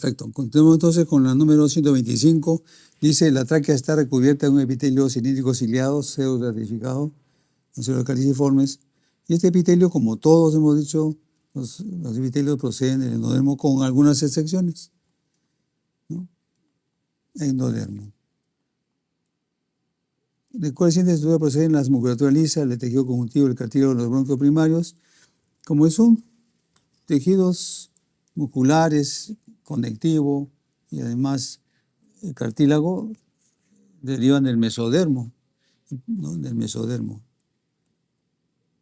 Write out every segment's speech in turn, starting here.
Perfecto. Continuamos entonces con la número 125. Dice, la tráquea está recubierta de un epitelio cilíndrico ciliado, pseudo-estratificado, con pseudocaliciformes. Y este epitelio, como todos hemos dicho, los epitelios proceden del endodermo con algunas excepciones, ¿no? Endodermo. ¿De cuál siguiente estructura proceden las musculaturas lisas, el tejido conjuntivo, el cartílago, los bronquios primarios? Como son tejidos musculares, conectivo y además el cartílago, derivan del mesodermo, ¿no? Del mesodermo.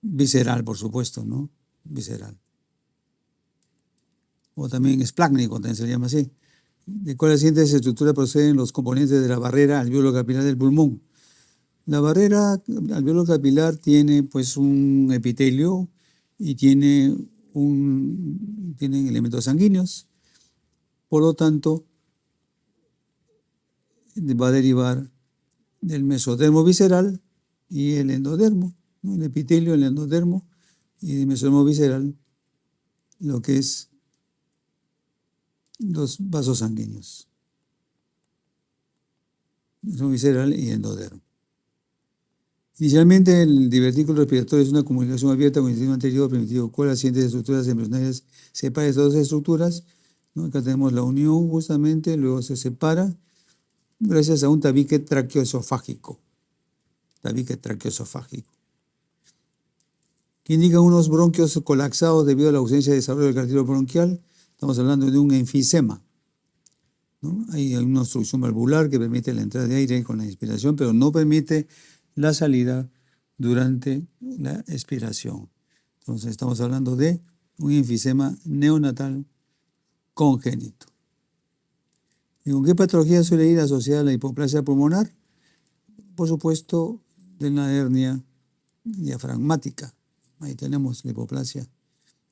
Visceral, por supuesto, ¿no? Visceral. O también esplácnico, también se le llama así. ¿De cuál siguiente estructura proceden los componentes de la barrera alveolo capilar del pulmón? La barrera alveolo capilar tiene pues un epitelio y tienen elementos sanguíneos. Por lo tanto, va a derivar del mesodermo visceral y el endodermo, ¿no? El epitelio, el endodermo y el mesodermo visceral, lo que es los vasos sanguíneos. Mesodermo visceral y endodermo. Inicialmente, el divertículo respiratorio es una comunicación abierta con el intestino anterior primitivo. ¿Cuál de las siguientes estructuras embrionarias separa estas dos estructuras? ¿No? Acá tenemos la unión justamente, luego se separa gracias a un tabique traqueoesofágico. Tabique traqueoesofágico. Que indican unos bronquios colapsados debido a la ausencia de desarrollo del cartílago bronquial. Estamos hablando de un enfisema, ¿no? Hay una obstrucción valvular que permite la entrada de aire con la inspiración, pero no permite la salida durante la expiración. Entonces estamos hablando de un enfisema neonatal congénito. ¿Y con qué patología suele ir asociada la hipoplasia pulmonar? Por supuesto, de una hernia diafragmática. Ahí tenemos la hipoplasia.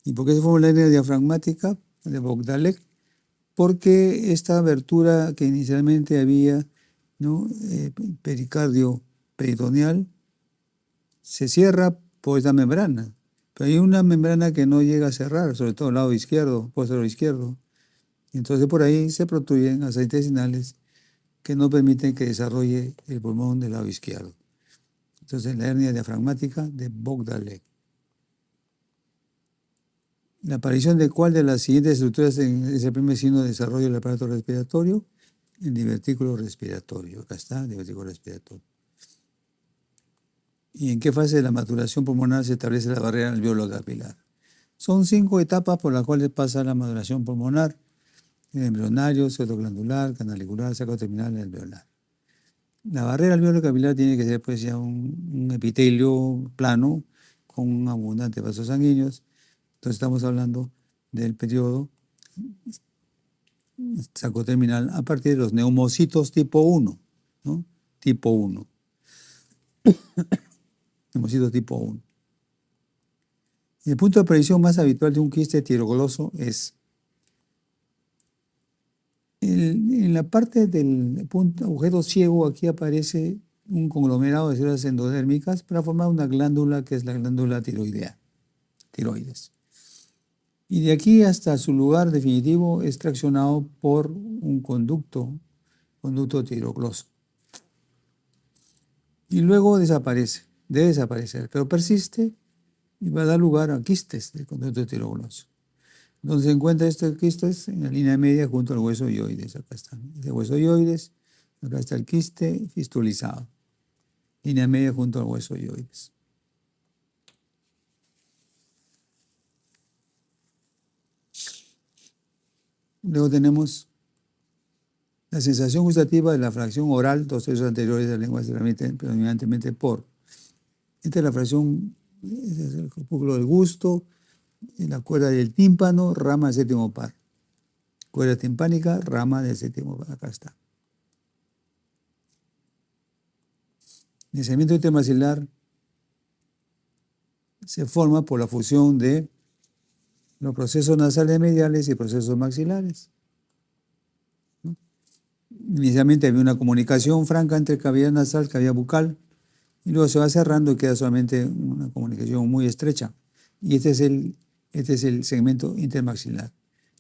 ¿Y por qué se forma la hernia diafragmática de Bogdalek? Porque esta abertura que inicialmente había, ¿no? Pericardio peritoneal, se cierra por esta membrana. Pero hay una membrana que no llega a cerrar, sobre todo el lado izquierdo, posterior izquierdo. Entonces por ahí se protruyen asas intestinales que no permiten que desarrolle el pulmón del lado izquierdo. Entonces la hernia diafragmática de Bogdalek. La aparición de cuál de las siguientes estructuras es el primer signo de desarrollo del aparato respiratorio, el divertículo respiratorio. Acá está el divertículo respiratorio. ¿Y en qué fase de la maduración pulmonar se establece la barrera alveolo capilar? Son 5 etapas por las cuales pasa la maduración pulmonar: el embrionario, pseudoglandular, canalicular, sacoterminal y alveolar. La barrera alveolo capilar tiene que ser pues ya un epitelio plano con abundantes vasos sanguíneos. Entonces estamos hablando del periodo sacoterminal a partir de los neumocitos tipo 1, ¿no? Tipo 1. Neumocitos tipo 1. El punto de aparición más habitual de un quiste tiroglosio es en la parte del punto agujero ciego. Aquí aparece un conglomerado de células endodérmicas para formar una glándula que es la glándula tiroidea, tiroides. Y de aquí hasta su lugar definitivo es traccionado por un conducto tiroglosio. Y luego desaparece, debe desaparecer, pero persiste y va a dar lugar a quistes del conducto tiroglosio. Donde se encuentra estos quistes en la línea media junto al hueso hioides. Acá está el hueso hioides, acá está el quiste fistulizado. Línea media junto al hueso hioides. Luego tenemos la sensación gustativa de la fracción oral. 2 tercios anteriores de la lengua se transmiten predominantemente por. Esta es la fracción, este es el corpúsculo del gusto, la cuerda del tímpano, rama del séptimo par. Cuerda timpánica, rama del séptimo par. Acá está. El segmento intermaxilar se forma por la fusión de los procesos nasales mediales y procesos maxilares, ¿no? Inicialmente había una comunicación franca entre cavidad nasal y cavidad bucal, y luego se va cerrando y queda solamente una comunicación muy estrecha. Y este es el segmento intermaxilar.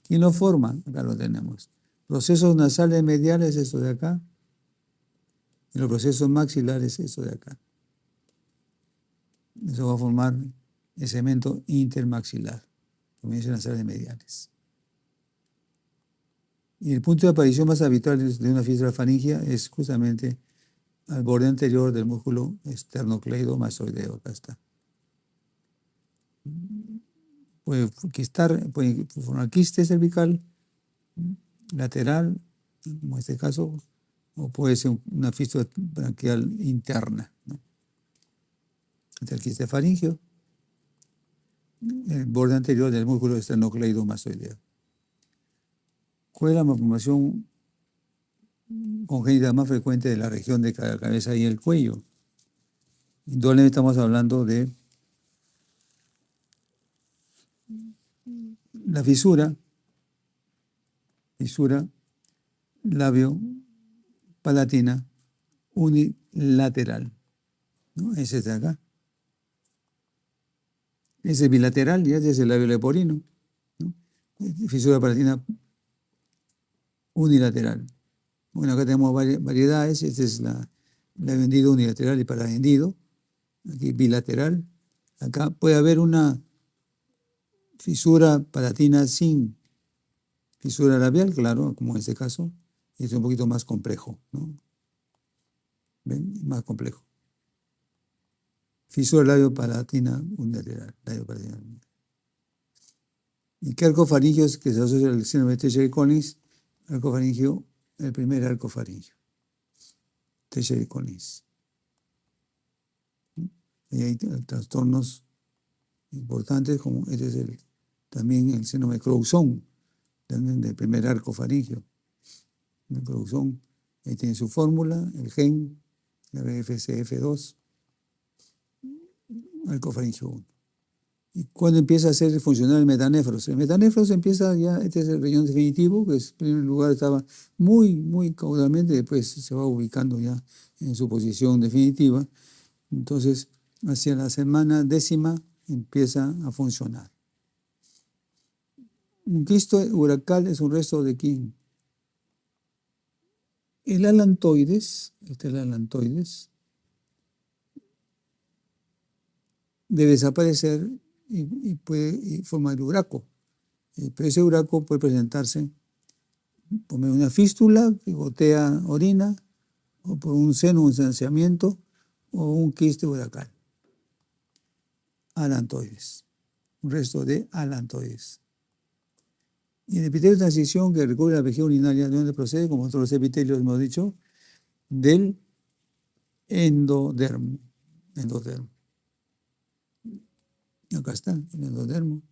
¿Quién lo forma? Acá lo tenemos. Procesos nasales mediales, eso de acá. Y los procesos maxilares, eso de acá. Eso va a formar el segmento intermaxilar, comienzan nasales mediales. Y el punto de aparición más habitual de una fístula faríngea es justamente al borde anterior del músculo esternocleidomastoideo. Acá está. Puede formar quiste cervical, lateral, como en este caso, o puede ser una fístula branquial interna, ¿no? Entre el quiste faríngeo, el borde anterior del músculo esternocleidomastoideo. ¿Cuál es la malformación congénita más frecuente de la región de la cabeza y el cuello? Indudablemente estamos hablando de la fisura labio palatina unilateral, ¿no? Ese es de acá. Ese es bilateral y ese es el labio leporino, ¿no? Fisura palatina unilateral. Bueno, acá tenemos variedades. Este es la hendido unilateral y parahendido. Aquí bilateral. Acá puede haber una fisura palatina sin fisura labial, claro, como en este caso. Y es un poquito más complejo, ¿no? ¿Ven? Más complejo. Fisura labio-palatina unilateral. ¿Y qué arco faríngeo es que se asocia al síndrome de Treachery-Collins? Arco faríngeo, el primer arco faríngeo. Treachery-Collins. Y hay trastornos importantes, como este es también el síndrome de Crouzon, también del primer arco faríngeo. El Crouzon, ahí tiene su fórmula, el gen, RFCF2, arco faríngeo 1. ¿Y cuándo empieza a ser funcional el metanéfros? El metanéfros empieza ya, este es el riñón definitivo, que en primer lugar estaba muy caudalmente, después se va ubicando ya en su posición definitiva. Entonces, hacia la semana 10ª empieza a funcionar. Un quisto uracal es un resto de quién. El alantoides, este es el alantoides, debe desaparecer y puede formar el uraco. Pero ese uraco puede presentarse por medio de una fístula que gotea orina, o por un seno, un distanciamiento, o un quiste uracal. Alantoides, un resto de alantoides. Y el epitelio de transición que recubre la vejiga urinaria, ¿de dónde procede? Como todos los epitelios hemos dicho, del endodermo. Acá está, el endodermo.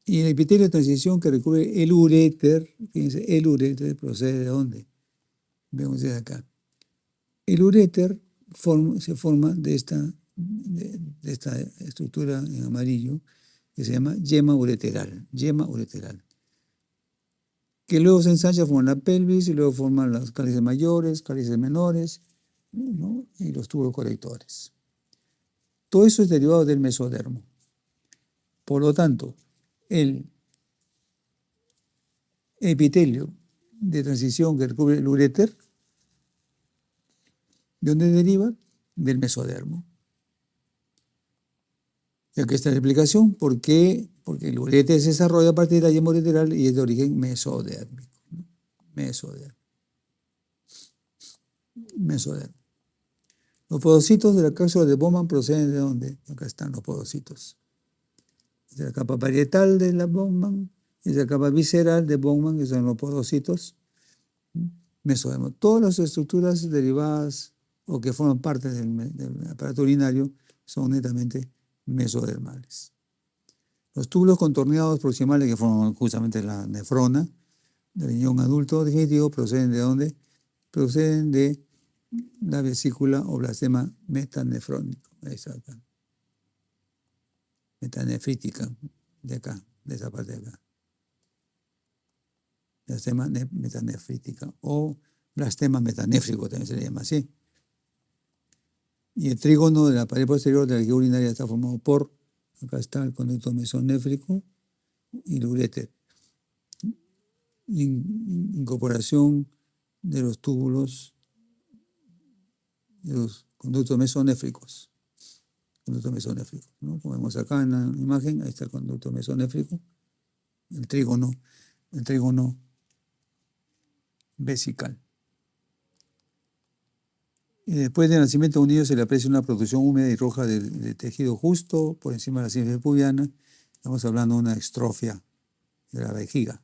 Y el epitelio de transición que recubre el uréter, fíjense, el uréter procede de dónde? Vemos desde acá. El uréter se forma de esta estructura en amarillo que se llama yema ureteral, que luego se ensancha, forma la pelvis y luego forman las cálices mayores, cálices menores, ¿no? Y los tubos colectores. Todo eso es derivado del mesodermo. Por lo tanto, el epitelio de transición que recubre el uréter, ¿de dónde deriva? Del mesodermo. Y aquí está la explicación. ¿Por qué? Porque el uréter se desarrolla a partir de la yema ureteral y es de origen mesodérmico. Mesodermo. Los podocitos de la cápsula de Bowman proceden de ¿dónde? Acá están los podocitos. De la capa parietal de la Bowman y de la capa visceral de Bowman, que son los podocitos. Mesodermo. Todas las estructuras derivadas o que forman parte del aparato urinario son netamente mesodermales. Los túbulos contorneados proximales que forman justamente la nefrona del riñón adulto definitivo proceden de ¿dónde? Proceden de la vesícula o blastema metanefrónico. Ahí está acá. Metanefrítica, de acá, de esa parte de acá. Blastema metanefrítica o blastema metanéfrico también se le llama así. Y el trígono de la pared posterior de la vejiga urinaria está formado por, acá está el conducto mesonéfrico y el uréter. incorporación de los túbulos, de los conductos mesonéfricos. Conducto mesonéfrico, ¿no? Como vemos acá en la imagen, ahí está el conducto mesonéfrico, el trígono vesical. Y después del nacimiento de un niño se le aprecia una producción húmeda y roja de tejido justo por encima de la sínfisis pubiana. Estamos hablando de una extrofia de la vejiga.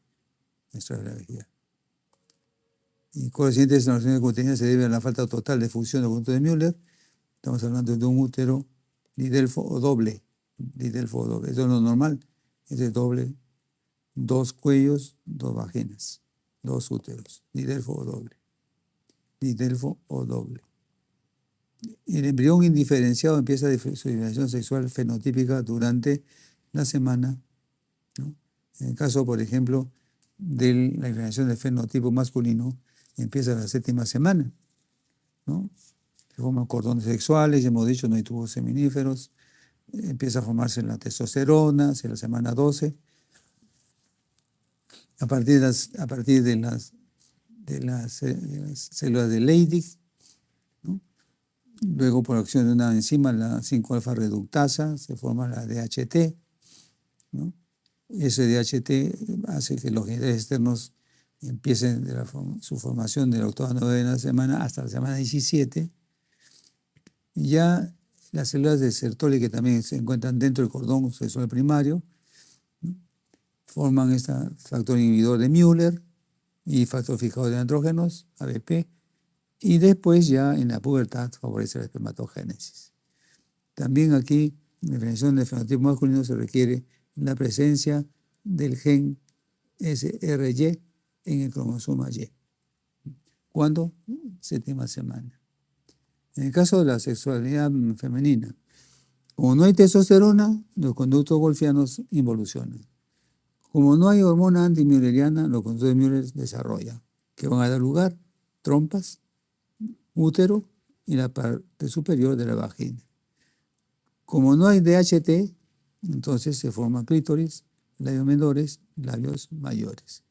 Y con las siguientes narraciones cotidianas se debe a la falta total de función del conducto de Müller. Estamos hablando de un útero didelfo o doble. Eso es lo normal. Es doble, 2 cuellos, 2 vaginas, 2 úteros. Didelfo o doble. El embrión indiferenciado empieza su diferenciación sexual fenotípica durante la semana, ¿no? En el caso, por ejemplo, de la diferenciación del fenotipo masculino, empieza en la 7ª semana, ¿no? Se forman cordones sexuales, ya hemos dicho, no hay tubos seminíferos, empieza a formarse la testosterona hacia la semana 12. A partir de las células de Leydig, ¿no? Luego, por acción de una enzima, la 5-alfa reductasa, se forma la DHT, ¿no? Ese DHT hace que los genitales externos empiecen su formación de la 8ª-9ª semana hasta la semana 17. Y ya las células de Sertoli, que también se encuentran dentro del cordón sexual primario, ¿no? Forman este factor inhibidor de Müller y factor fijador de andrógenos, ABP, y después ya en la pubertad favorece la espermatogénesis. También aquí, en la definición del fenotipo masculino, se requiere la presencia del gen SRY en el cromosoma Y. ¿Cuándo? 7ª semana. En el caso de la sexualidad femenina, como no hay testosterona, los conductos golfianos involucionan. Como no hay hormona antimülleriana, los conductos de Müller desarrollan, que van a dar lugar trompas, útero y la parte superior de la vagina. Como no hay DHT, entonces se forman clítoris, labios menores, labios mayores.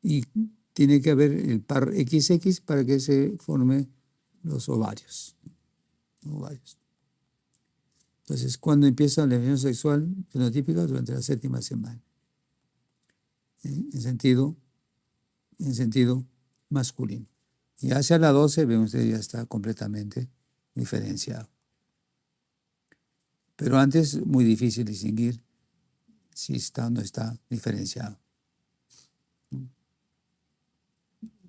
Y tiene que haber el par XX para que se formen los ovarios. Entonces, ¿cuándo empieza la definición sexual fenotípica? Durante la 7ª semana. En sentido masculino. Y hacia la 12, ven ustedes, ya está completamente diferenciado. Pero antes es muy difícil distinguir si está o no está diferenciado.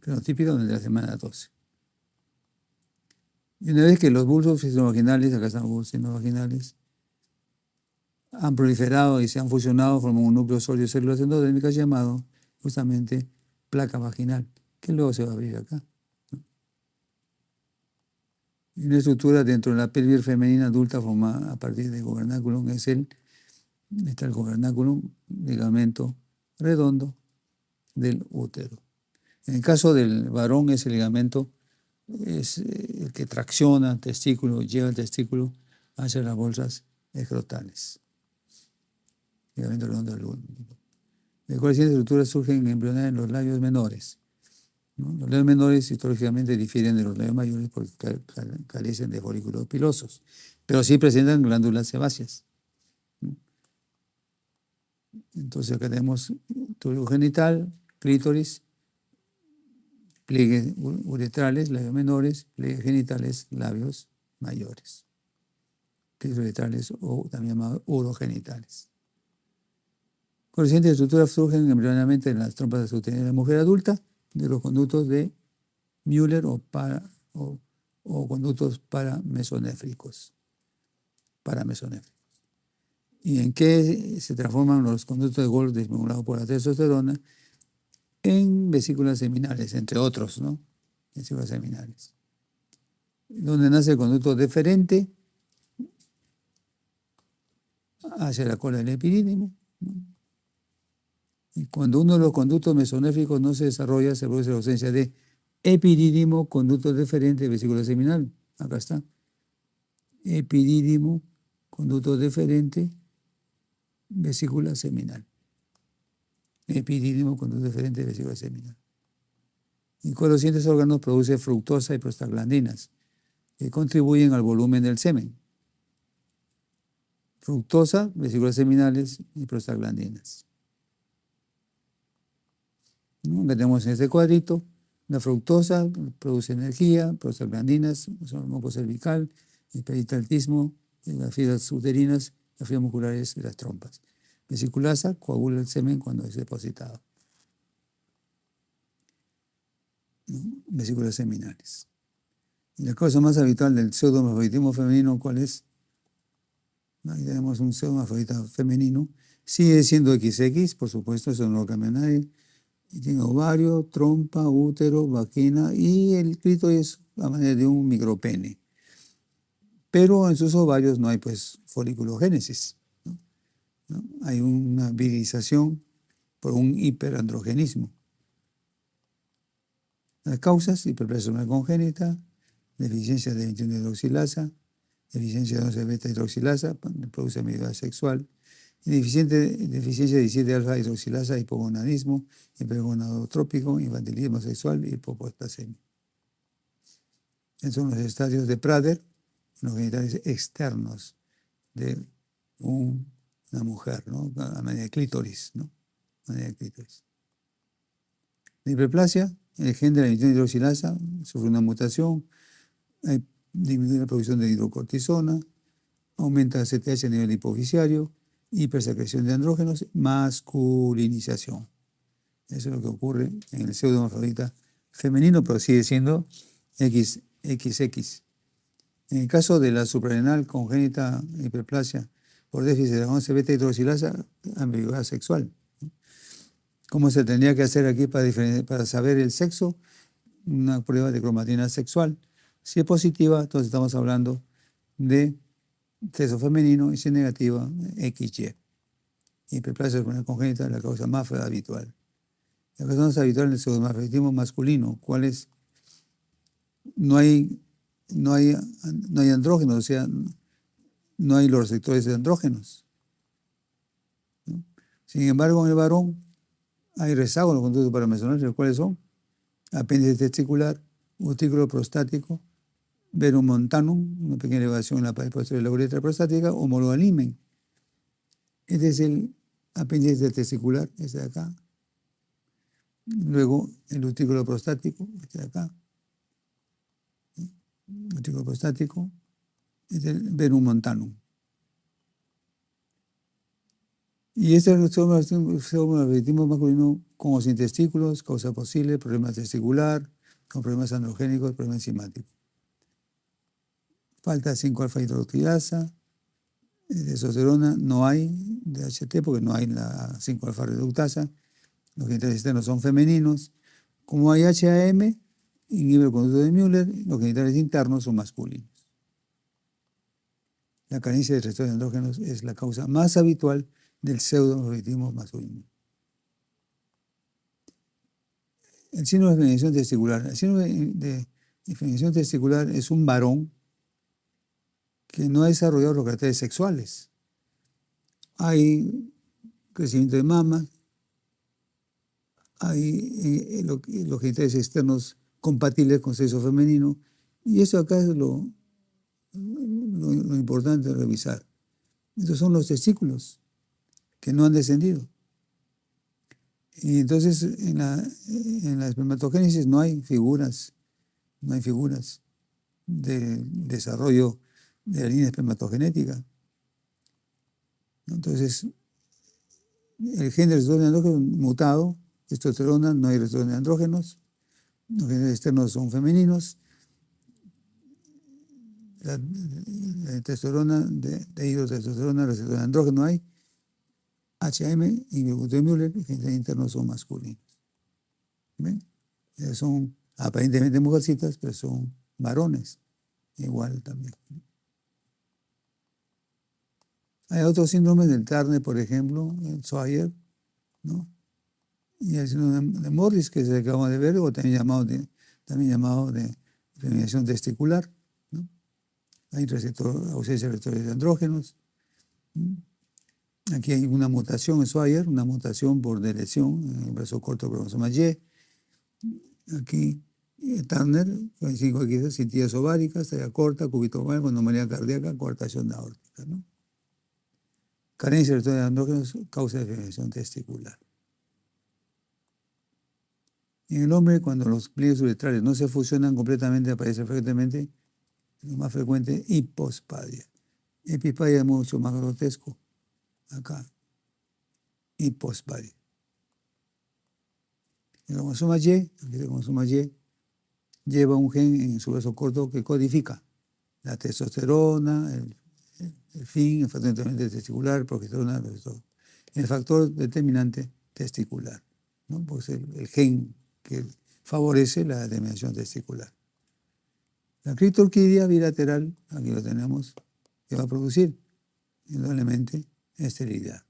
Fenotípico desde la semana 12. Y una vez que los bulbos sinovaginales, acá están los bulbos sinovaginales, han proliferado y se han fusionado, forman un núcleo sólido de células endodérmicas llamado justamente placa vaginal, que luego se va a abrir acá, ¿no? Y una estructura dentro de la pelvis femenina adulta formada a partir del gobernáculum está el gobernáculum, ligamento redondo del útero. En el caso del varón, ese ligamento es el que tracciona el testículo, lleva el testículo hacia las bolsas escrotales. Ligamento redondo del útero. De cuáles estructuras surgen embrionarias en los labios menores, ¿no? Los labios menores históricamente difieren de los labios mayores porque carecen de folículos pilosos, pero sí presentan glándulas sebáceas, ¿no? Entonces acá tenemos túbulo genital, clítoris, pliegues uretrales, labios menores, pliegues genitales, labios mayores. Pliegues uretrales o también llamados urogenitales. Con las siguientes estructuras surgen embrionariamente en las trompas subterráneas de la mujer adulta de los conductos de Müller o conductos paramesonéfricos. ¿Y en qué se transforman los conductos de Golgi estimulados por la testosterona? En vesículas seminales, entre otros, ¿no? Vesículas seminales. Donde nace el conducto deferente hacia la cola del epidídimo, ¿no? Y cuando uno de los conductos mesonéfricos no se desarrolla, se produce la ausencia de epidídimo, conducto deferente, vesícula seminal. Acá está. Epidídimo, conducto deferente, vesícula seminal. epidídimo, conducto deferente, vesícula seminal. Y con los siguientes órganos produce fructosa y prostaglandinas, que contribuyen al volumen del semen. Fructosa, vesículas seminales y prostaglandinas. ¿No? Que tenemos en este cuadrito, la fructosa produce energía, prostaglandinas, son el moco cervical, el peristaltismo, las fibras uterinas, las fibras musculares y las trompas. Vesiculasa coagula el semen cuando es depositado. ¿No? Vesículas seminales. Y la causa más habitual del pseudomorfismo femenino, ¿cuál es? Ahí tenemos un pseudomorfismo femenino. Sigue siendo XX, por supuesto, eso no lo cambia nadie. Y tiene ovario, trompa, útero, vagina y el clítoris a manera de un micropene. Pero en sus ovarios no hay pues foliculogénesis, ¿no? Hay una virilización por un hiperandrogenismo. Las causas: hiperplasia hormonal congénita, deficiencia de 21-hidroxilasa, deficiencia de 11-beta-hidroxilasa, produce amenorrea sexual, y deficiencia de 17-alfa-hidroxilasa, hipogonadismo, hipergonadotrópico, infantilismo sexual y hipopotasemia. Esos son los estadios de Prader, los genitales externos de una mujer, ¿no? A manera de clítoris, ¿no? A manera de clítoris. La hiperplasia, el gen de la 21-hidroxilasa sufre una mutación, disminuye la producción de hidrocortisona, aumenta la CTH a nivel hipofisiario, hipersecreción de andrógenos, masculinización. Eso es lo que ocurre en el pseudomorfismo femenino, pero sigue siendo XX. En el caso de la suprarrenal congénita hiperplasia por déficit de 11-beta-hidroxilasa, ambigüedad sexual. ¿Cómo se tendría que hacer aquí para saber el sexo? Una prueba de cromatina sexual. Si es positiva, entonces estamos hablando de sexo femenino, y si es negativa, XY. Hiperplasia congénita es la causa más habitual. La causa más habitual es el pseudomorfismo masculino. ¿Cuál es? No hay andrógenos, o sea, no hay los receptores de andrógenos, ¿no? Sin embargo, en el varón hay rezagos en los conductos paramenorales. ¿Cuáles son? Apéndice testicular, utículo prostático, verum montanum, una pequeña elevación en la pared posterior de la uretra prostática, homólogo al himen. Este es el apéndice testicular, este de acá. Luego el utículo prostático, este de acá. El utículo prostático es el verum montanum. Y este es el pseudomorfismo masculino con o sin testículos, causa posible, problema testicular, con problemas androgénicos, problema enzimático. Falta 5-alfa-hidroxilasa, testosterona no hay, DHT, porque no hay la 5-alfa-reductasa, los genitales externos son femeninos. Como hay HAM, inhibe el conducto de Müller, los genitales internos son masculinos. La carencia de receptores andrógenos es la causa más habitual del pseudomorfismo masculino. El síndrome de disfunción testicular. El síndrome de disfunción testicular es un varón que no ha desarrollado los caracteres sexuales. Hay crecimiento de mama, hay los genitales externos compatibles con sexo femenino, y eso acá es lo importante de revisar. Estos son los testículos que no han descendido. Y entonces en la espermatogénesis no hay figuras del desarrollo de la línea espermatogenética. Entonces, el gen de receptor de andrógenos mutado, testosterona, no hay receptor de andrógenos, los genes externos son femeninos, la testosterona, de hidrotestosterona, receptor de andrógeno hay, HM y de Müller, los genes internos son masculinos. ¿Ven? Son aparentemente mujercitas, pero son varones, igual también. Hay otros síndromes del Turner, por ejemplo, el Swyer, ¿no? Y el síndrome de Morris, que se acabamos de ver, o también llamado de feminización testicular, ¿no? Hay ausencia de receptores de andrógenos, ¿no? Aquí hay una mutación en Swyer, una mutación por deleción en el brazo corto del cromosoma Y. Aquí Turner, 5X, cintillas ováricas, talla corta, cúbito oval, con anomalía cardíaca, coartación aórtica, ¿no? Carencia de andrógenos, causa de fibrilación testicular. En el hombre, cuando los pliegues uretrales no se fusionan completamente, aparece frecuentemente, lo más frecuente, hipospadia. Epispadia es mucho más grotesco. Acá, hipospadia. El cromosoma Y, aquí el cromosoma Y, lleva un gen en su brazo corto que codifica la testosterona, el fin, el factor determinante testicular, progesterona, el factor determinante testicular, ¿no? Pues el gen que favorece la determinación testicular. La criptorquidia bilateral, aquí lo tenemos, que va a producir indudablemente esterilidad,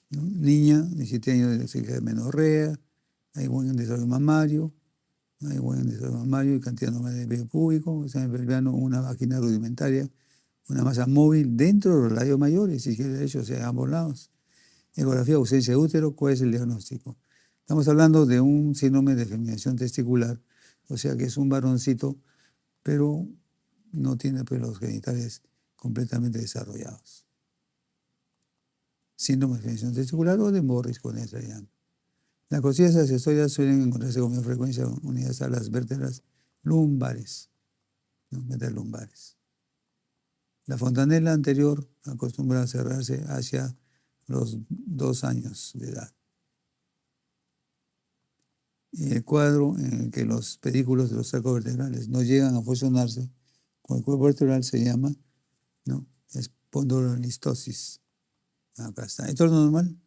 ¿no? Niña, 17 años de menorrea, hay buen desarrollo mamario, hay buen desarrollo mamario y cantidad normal de vello púbico, examen pelviano, una vagina rudimentaria, una masa móvil dentro de los labios mayores, si quiere derecho, o sea, a ambos lados. Ecografía, ausencia de útero, ¿cuál es el diagnóstico? Estamos hablando de un síndrome de feminación testicular, o sea que es un varoncito, pero no tiene pues, los genitales completamente desarrollados. Síndrome de feminación testicular o de Morris con esa llama. Las costillas accesorias suelen encontrarse con mayor frecuencia unidas a las vértebras lumbares, ¿no? Vértebras lumbares. La fontanela anterior acostumbra a cerrarse hacia los 2 años de edad. Y el cuadro en el que los pedículos de los arcos vertebrales no llegan a fusionarse con el cuerpo vertebral se llama, ¿no?, espondilolistosis. Acá está. Esto es normal,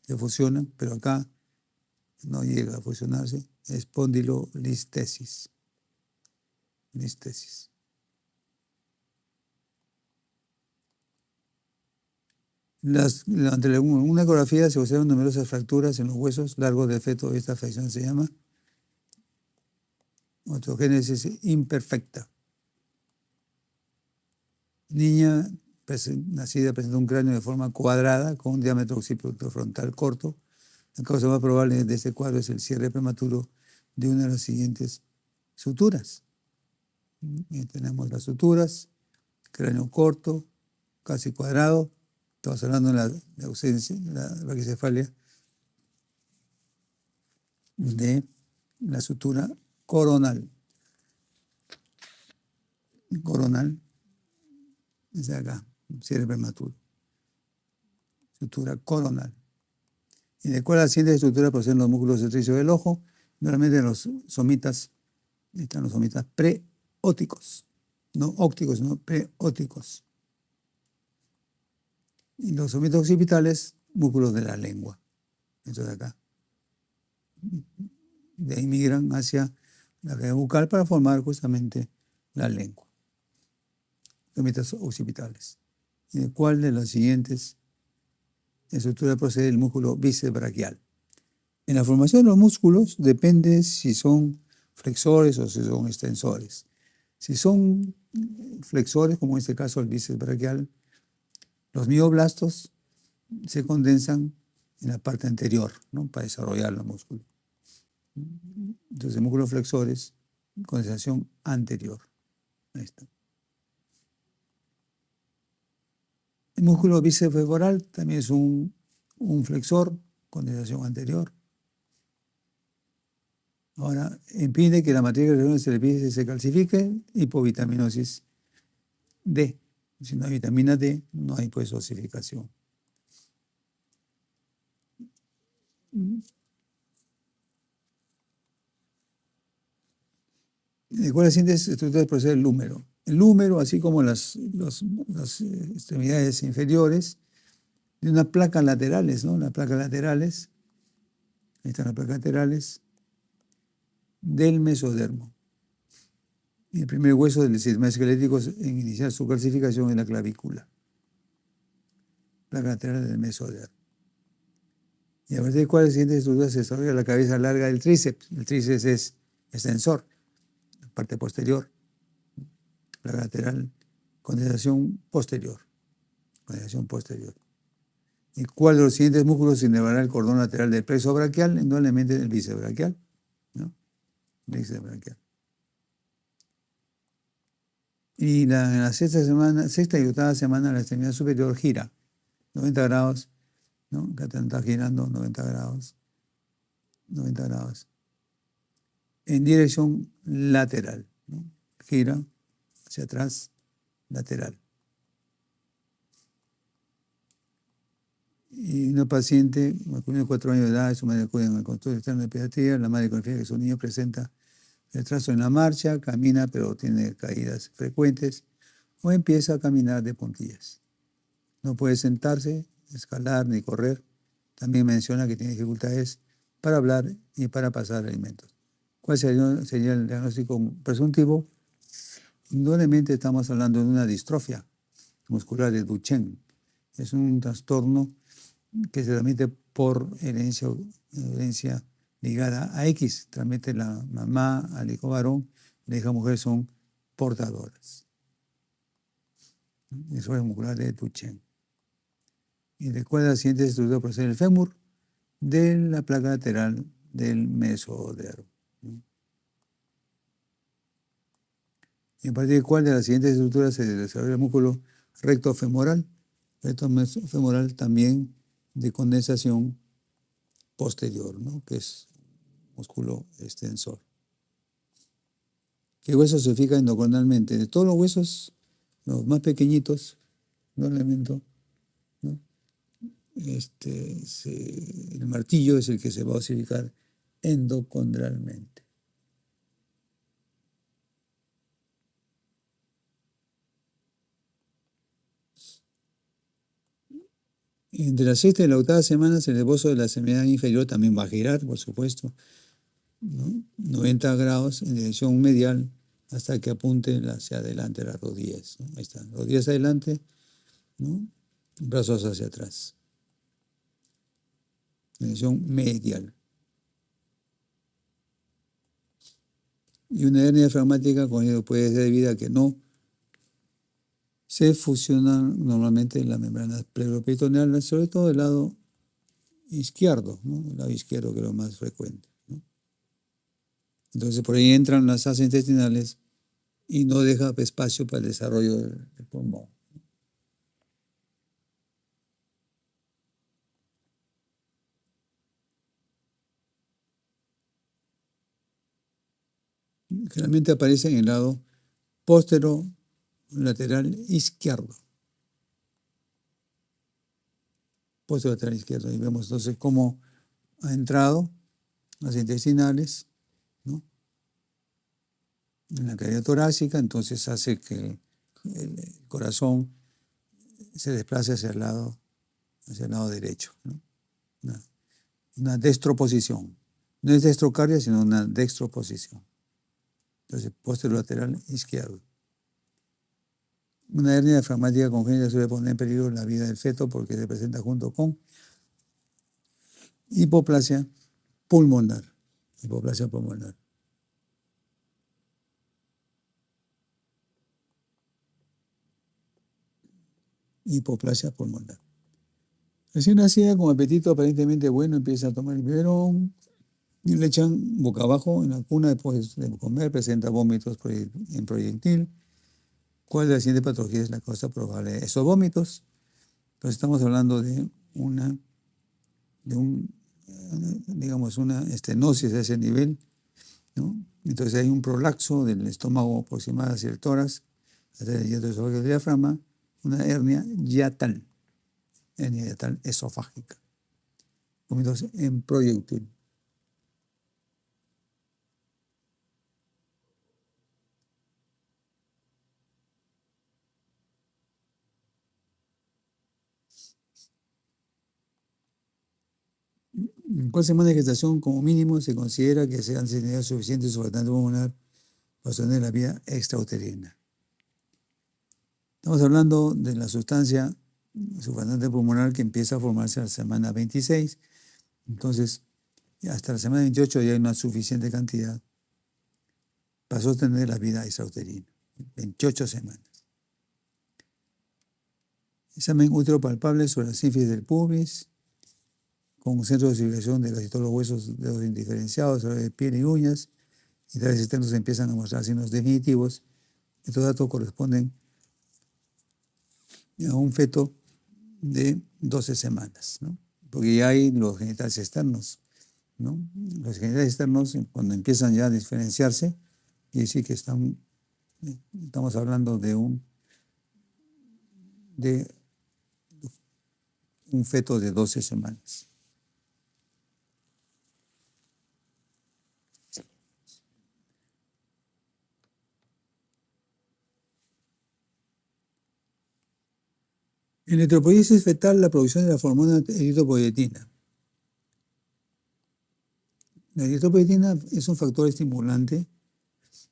se fusiona, pero acá no llega a fusionarse. Espondilolistesis. Listesis. Ante una ecografía se observan numerosas fracturas en los huesos largos del feto. Esta afección se llama osteogénesis imperfecta. Niña nacida presenta un cráneo de forma cuadrada con un diámetro occipito frontal corto. La causa más probable de este cuadro es el cierre prematuro de una de las siguientes suturas. Y tenemos las suturas, cráneo corto, casi cuadrado. Estamos hablando de la ausencia, la braquicefalia de la sutura coronal. Coronal es acá, cierre prematuro. Sutura coronal. Y de cuál siguiente estructura proceden los músculos estrechos del ojo. Normalmente los somitas, están los somitas preóticos, no ópticos, sino preóticos. Y los somitas occipitales, músculos de la lengua. Eso de acá. De ahí migran hacia la cavidad bucal para formar justamente la lengua. Somitas occipitales. ¿Y de cuál de las siguientes estructuras procede el músculo bíceps braquial? En la formación de los músculos depende si son flexores o si son extensores. Si son flexores, como en este caso el bíceps braquial, los mioblastos se condensan en la parte anterior, ¿no?, para desarrollar los músculos. Entonces, músculos flexores, condensación anterior. Ahí está. El músculo bíceps femoral también es un flexor, condensación anterior. Ahora, impide que la materia que se le pide se calcifique, hipovitaminosis D. Si no hay vitamina D, no hay pues osificación. ¿De cuáles siguientes estructuras procede el húmero? El húmero, así como las extremidades inferiores, de unas placas laterales, ¿no? Las placas laterales, ahí están las placas laterales del mesodermo. Y el primer hueso del sistema esquelético en iniciar su calcificación es la clavícula. Placa lateral del mesodermo. Y a partir de cuáles siguientes estructuras se desarrolla la cabeza larga del tríceps. El tríceps es extensor, la parte posterior, placa lateral condensación posterior. Condensación posterior. ¿Y cuál de los siguientes músculos inervará el cordón lateral del plexo braquial? Indudablemente el bíceps braquial, ¿no? Bíceps braquial. Y en la sexta y octava semana, la extremidad superior gira 90 grados, ¿no? Acá está girando 90 grados, 90 grados, en dirección lateral, ¿no? Gira hacia atrás, lateral. Y una paciente masculina de 4 años de edad, su madre acude al consultorio externo de pediatría, la madre confía que su niño presenta retraso en la marcha, camina pero tiene caídas frecuentes o empieza a caminar de puntillas. No puede sentarse, escalar ni correr. También menciona que tiene dificultades para hablar y para pasar alimentos. ¿Cuál sería el diagnóstico presuntivo? Indudablemente estamos hablando de una distrofia muscular de Duchenne. Es un trastorno que se transmite por herencia ligada a X. Transmite la mamá al hijo varón, la hija mujer son portadoras. Eso es muscular de Duchenne. Y recuerda la siguiente estructura procede del fémur de la placa lateral del mesodermo. ¿Y a partir de cuál de las siguientes estructuras se desarrolla el músculo recto femoral? Recto femoral también de condensación posterior, ¿no? Que es músculo extensor. ¿Qué hueso se fija endocronalmente? De todos los huesos, los más pequeñitos, no elemento, ¿no? El martillo es el que se va a osificar endocondralmente. Entre la sexta y la octava semana, el esbozo de la extremidad inferior también va a girar, por supuesto, ¿no? 90 grados en dirección medial hasta que apunte hacia adelante las rodillas, ¿no? Ahí están, rodillas adelante, ¿no? Brazos hacia atrás. En dirección medial. Y una hernia diafragmática con ello puede ser debido a que no se fusionan normalmente las membranas pleuroperitoneales, sobre todo del lado izquierdo, ¿no? El lado izquierdo que es lo más frecuente, ¿no? Entonces por ahí entran las asas intestinales y no deja espacio para el desarrollo del pulmón. Generalmente aparece en el lado posterolateral izquierdo. Posterolateral izquierdo. Y vemos entonces cómo ha entrado las intestinales, ¿no? En la cavidad torácica, entonces hace que el corazón se desplace hacia el lado derecho, ¿no? Una dextroposición. No es dextrocardia, sino una dextroposición. Entonces, posterolateral izquierdo. Una hernia diafragmática congénita suele poner en peligro la vida del feto porque se presenta junto con hipoplasia pulmonar. Hipoplasia pulmonar. Hipoplasia pulmonar. Recién nacida con apetito aparentemente bueno, empieza a tomar el biberón y le echan boca abajo en la cuna después de comer, presenta vómitos en proyectil. ¿Cuál de las siguientes patologías es la causa probable de esos vómitos? Pues estamos hablando de una estenosis a ese nivel, ¿no? Entonces hay un prolaxo del estómago aproximado hacia el tórax, hacia el hiato del diafragma, una hernia yatal esofágica. Vómitos en proyectil. En cuál semana de gestación, como mínimo, se considera que se han tenido suficiente surfactante pulmonar para sostener la vida extrauterina. Estamos hablando de la sustancia surfactante pulmonar que empieza a formarse a la semana 26. Entonces, hasta la semana 28 ya hay una suficiente cantidad para sostener la vida extrauterina. 28 semanas. Examen útero palpable sobre la sínfisis del pubis, con un centro de circulación de casi todos los huesos de los indiferenciados, de piel y uñas, y tales externos empiezan a mostrar signos definitivos. Estos datos corresponden a un feto de 12 semanas, ¿no? Porque ya hay los genitales externos, ¿no? Los genitales externos, cuando empiezan ya a diferenciarse, y decir que estamos hablando de un feto de 12 semanas. En la eritropoiesis fetal, la producción de la hormona eritropoietina. La eritropoietina es un factor estimulante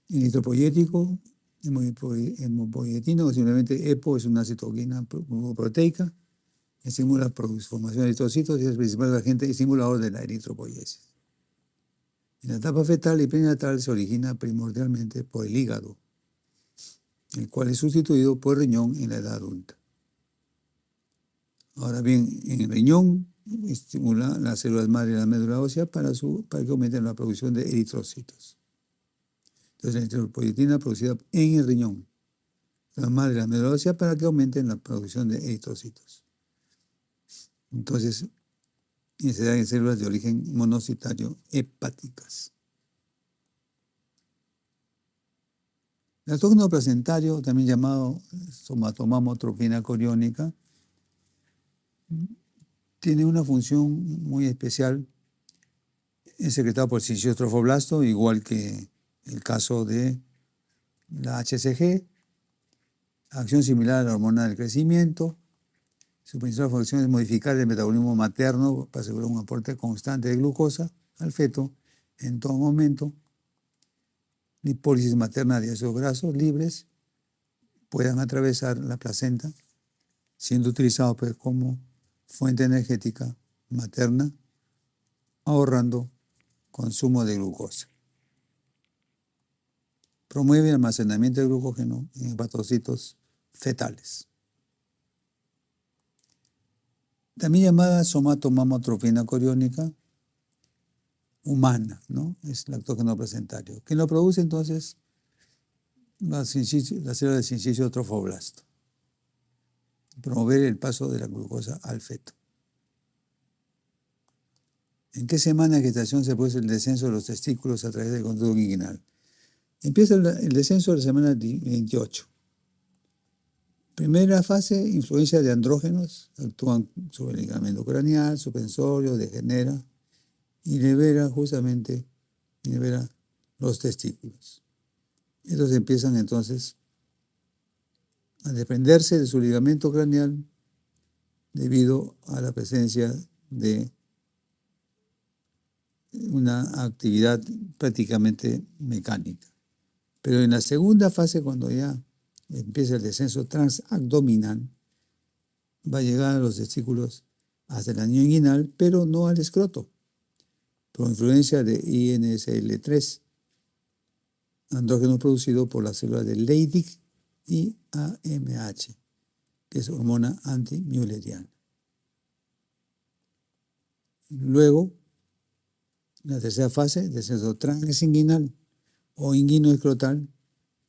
eritropoiético, hemopoietina, o simplemente EPO es una citoquina proteica, estimula la formación de eritrocitos y es el principal agente estimulador de la eritropoiesis. En la etapa fetal y prenatal se origina primordialmente por el hígado, el cual es sustituido por el riñón en la edad adulta. Ahora bien, en el riñón estimula las células madre de la médula ósea para que aumenten la producción de eritrocitos. Entonces, la eritropoietina producida en el riñón, la madre de la médula ósea, para que aumenten la producción de eritrocitos. Entonces, se dan en células de origen monocitario hepáticas. El altógeno placentario, también llamado somatomamotrofina coriónica, tiene una función muy especial. Es secretado por el sincicios trofoblasto, igual que el caso de la HCG, acción similar a la hormona del crecimiento. Su principal función es modificar el metabolismo materno para asegurar un aporte constante de glucosa al feto en todo momento. Lipólisis materna de ácidos grasos libres puedan atravesar la placenta, siendo utilizados pues, como fuente energética materna, ahorrando consumo de glucosa. Promueve el almacenamiento de glucógeno en hepatocitos fetales. También llamada somatomamotrofina coriónica humana, ¿no? Es lactógeno placentario. ¿Quién lo produce entonces? La célula del sincicio trofoblasto. Promover el paso de la glucosa al feto. ¿En qué semana de gestación se produce el descenso de los testículos a través del conducto inguinal? Empieza el descenso de la semana 28. Primera fase, influencia de andrógenos, actúan sobre el ligamento craneal, suspensorio, degenera y libera los testículos. Estos empiezan entonces a desprenderse de su ligamento craneal debido a la presencia de una actividad prácticamente mecánica. Pero en la segunda fase, cuando ya empieza el descenso transabdominal, va a llegar a los testículos hasta el anillo inguinal, pero no al escroto, por influencia de INSL3, andrógeno producido por las células de Leydig y AMH, que es hormona anti-mülleriana. Luego, la tercera fase, descenso transinguinal o inguinoescrotal,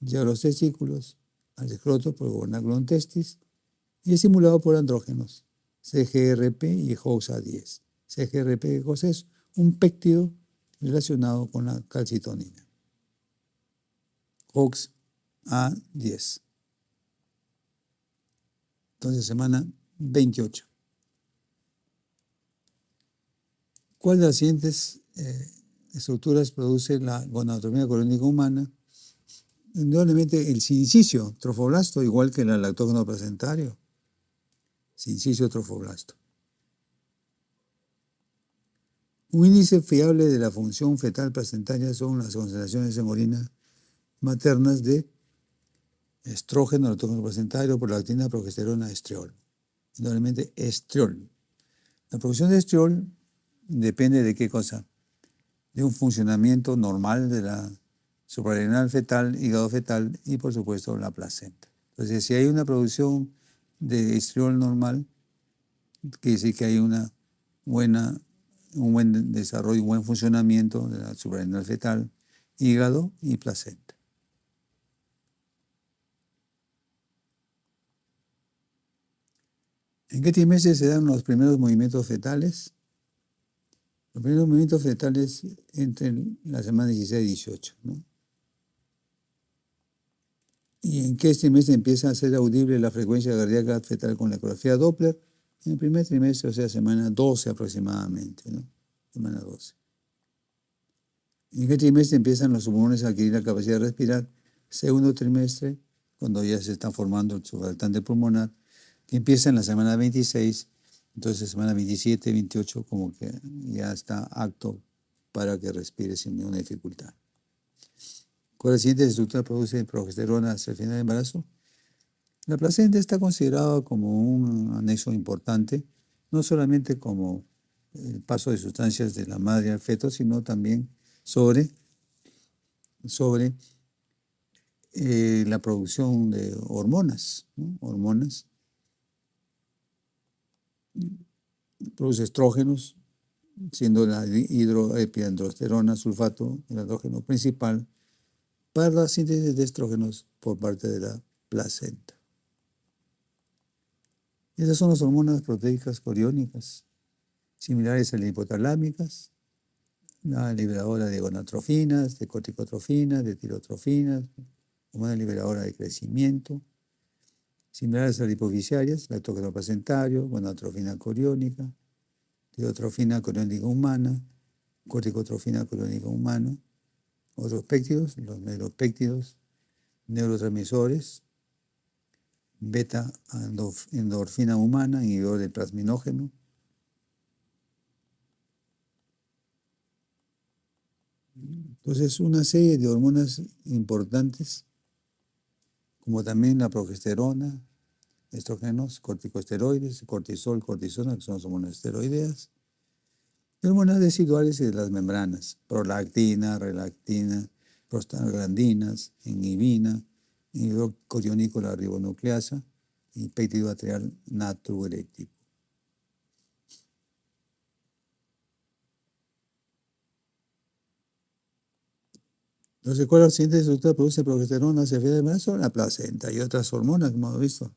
llega a los testículos, al escroto por gonaculum testis y estimulado por andrógenos, CGRP y HOXA10. CGRP es un péptido relacionado con la calcitonina. HOXA10. Entonces, semana 28. ¿Cuál de las siguientes estructuras produce la gonadotrofina coriónica humana? Indudablemente el sincicio trofoblasto, igual que el lactógeno placentario. Sincicio trofoblasto. Un índice fiable de la función fetal placentaria son las concentraciones en orina maternas de estrógeno, lactógeno placentario, prolactina, progesterona, estriol. Indudablemente estriol. La producción de estriol depende de qué cosa, de un funcionamiento normal de la suprarrenal fetal, hígado fetal y por supuesto la placenta. Entonces, si hay una producción de estriol normal, quiere decir que hay un buen desarrollo, un buen funcionamiento de la suprarrenal fetal, hígado y placenta. ¿En qué trimestre se dan los primeros movimientos fetales? Los primeros movimientos fetales entre la semana 16 y 18, ¿no? ¿Y en qué trimestre empieza a ser audible la frecuencia cardíaca fetal con la ecografía Doppler? En el primer trimestre, o sea, semana 12 aproximadamente, ¿no? Semana 12. ¿En qué trimestre empiezan los pulmones a adquirir la capacidad de respirar? Segundo trimestre, cuando ya se está formando el surfactante pulmonar, que empieza en la semana 26, entonces semana 27, 28, como que ya está apto para que respire sin ninguna dificultad. ¿Cuál es la siguiente estructura produce progesterona hacia el final del embarazo? La placenta está considerada como un anexo importante, no solamente como el paso de sustancias de la madre al feto, sino también sobre la producción de hormonas, ¿no? Hormonas. Produce estrógenos, siendo la hidroepiandrosterona sulfato el andrógeno principal para la síntesis de estrógenos por parte de la placenta. Esas son las hormonas proteicas coriónicas, similares a las hipotalámicas, la liberadora de gonadotrofinas, de corticotrofinas, de tirotrofinas, hormona liberadora de crecimiento, similares a las hipofisiarias, lactógeno placentario, gonadotrofina coriónica, tirotrofina coriónica humana, corticotrofina coriónica humana, otros péptidos, los neuropéptidos, neurotransmisores, beta-endorfina humana, inhibidor del plasminógeno. Entonces, una serie de hormonas importantes, como también la progesterona, estrógenos, corticosteroides, cortisol, cortisona, que son las hormonas esteroideas, y hormonas residuales y de las membranas, prolactina, relactina, prostaglandinas, inhibina, inhibidor coriónico de la ribonucleasa y péptido atrial natriurético. Entonces, ¿cuál es la siguiente estructura produce progesterona hacia el final del embarazo? La placenta y otras hormonas, como hemos visto.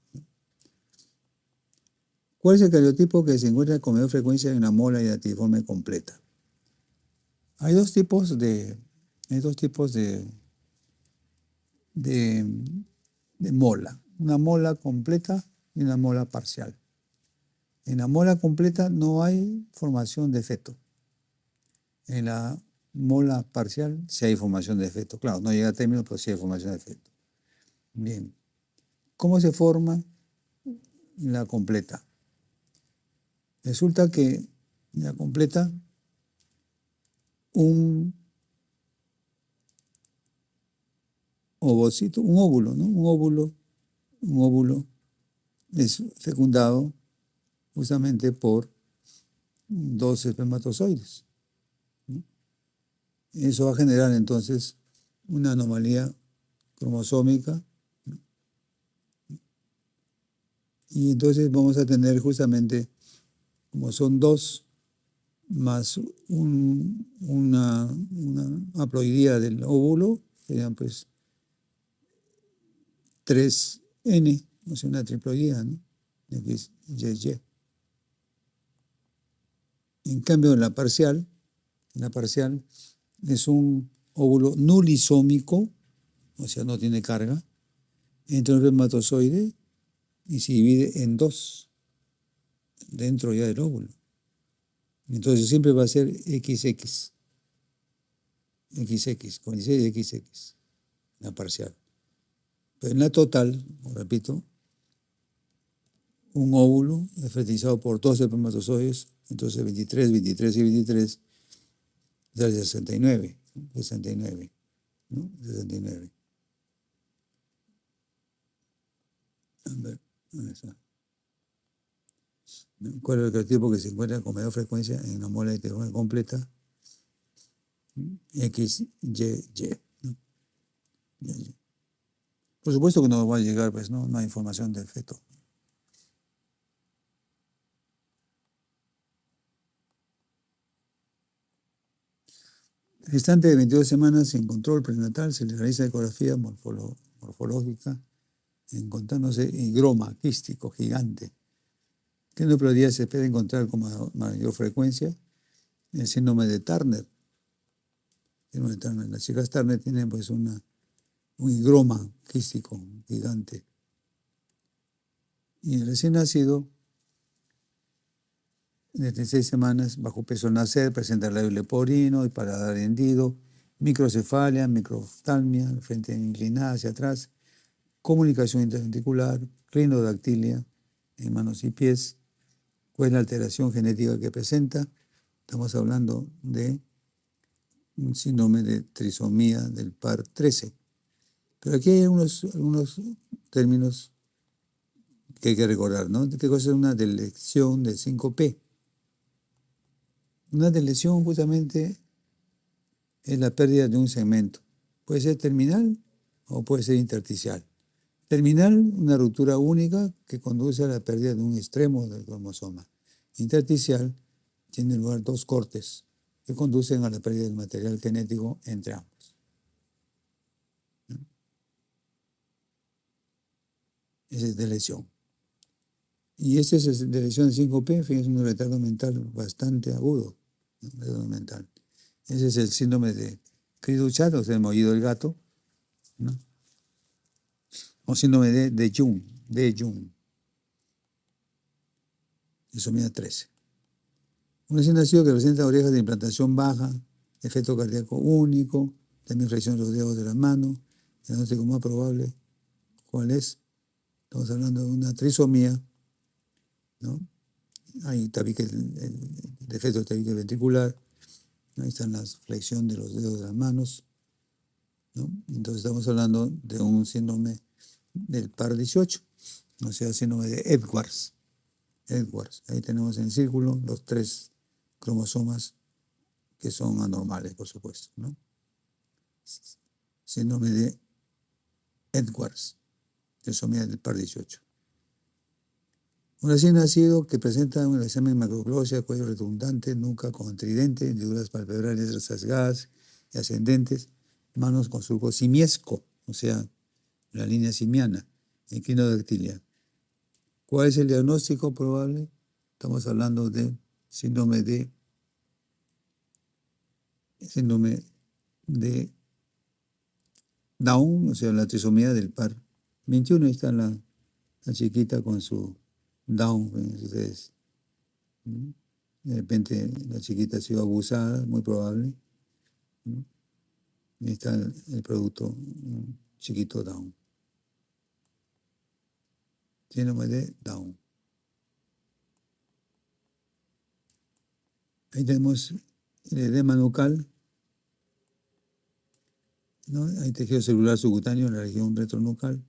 ¿Cuál es el cariotipo que se encuentra con mayor frecuencia en la mola hidratiforme completa? Hay dos tipos de mola, una mola completa y una mola parcial. En la mola completa no hay formación de feto. En la mola parcial sí hay formación de feto. Claro, no llega a término, pero sí hay formación de feto. Bien. ¿Cómo se forma la completa? Resulta que la completa un ovocito, un óvulo, ¿no? Un óvulo es fecundado justamente por 2 espermatozoides, ¿no? Eso va a generar entonces una anomalía cromosómica, ¿no? Y entonces vamos a tener justamente, como son 2 más una haploidía del óvulo, serían pues 3N, o sea, una triploidía, ¿no? X, Y, Y. En cambio, en la parcial es un óvulo nulisómico, o sea, no tiene carga, entra un espermatozoide y se divide en 2 dentro ya del óvulo. Entonces siempre va a ser XX, con 16 de XX, la parcial. Pero en la total, repito, un óvulo es fertilizado por 2 espermatozoides, entonces 23, 23 y 23, da 69, ¿no? 69, ¿no? 69. A ver, ¿dónde está? ¿Cuál es el cariotipo que se encuentra con mayor frecuencia en la mola heterogénea completa? X, Y, Y, ¿no? Por supuesto que no va a llegar, pues no hay información del feto. Gestante de 22 semanas sin control prenatal se le realiza ecografía morfológica encontrándose higroma quístico gigante. ¿Qué nucleotídeos se puede encontrar con mayor frecuencia? El síndrome de Turner. Las chicas Turner tienen pues un higroma quístico gigante. Y el recién nacido, de 36 semanas, bajo peso al nacer, presenta labio leporino y paladar hendido, microcefalia, microftalmia, frente inclinada hacia atrás, comunicación interventricular, rinodactilia en manos y pies. ¿Cuál es la alteración genética que presenta? Estamos hablando de un síndrome de trisomía del par 13. Pero aquí hay algunos términos que hay que recordar, ¿no? ¿Qué cosa es una deleción de 5P? Una deleción justamente es la pérdida de un segmento. Puede ser terminal o puede ser intersticial. Terminal, una ruptura única que conduce a la pérdida de un extremo del cromosoma. Intersticial, tiene lugar 2 cortes que conducen a la pérdida del material genético entre ambos. Esa es deleción. Y ese es de lesión de 5P, es un retardo mental bastante agudo. Retardo mental. Ese es el síndrome de Cri-du-Chat, o sea, el mollido del gato, ¿no? O síndrome de Jung, trisomía 13. Un recién nacido que presenta orejas de implantación baja, efecto cardíaco único, también flexión de los dedos de la mano. El diagnóstico más probable, ¿cuál es? Estamos hablando de una trisomía, ¿no? Hay tabique, el defecto del tabique ventricular, ahí están las flexión de los dedos de las manos, ¿no? Entonces estamos hablando de un síndrome del par 18, o sea, síndrome de Edwards. Ahí tenemos en círculo los 3 cromosomas que son anormales, por supuesto, ¿no? Síndrome de Edwards, trisomía del par 18. Un recién nacido que presenta un examen macroglosia, cuello redundante, nuca con tridente, hendiduras palpebrales rasgadas y ascendentes, manos con surco simiesco, o sea, la línea simiana, equinodactilia. ¿Cuál es el diagnóstico probable? Estamos hablando de síndrome de Down, o sea, la trisomía del par 21. Ahí está la chiquita con su Down, ustedes. De repente la chiquita ha sido abusada, muy probable. Ahí está el producto, un chiquito Down. Síndrome de Down. Ahí tenemos el edema nucal, ¿no? Hay tejido celular subcutáneo en la región retronucal.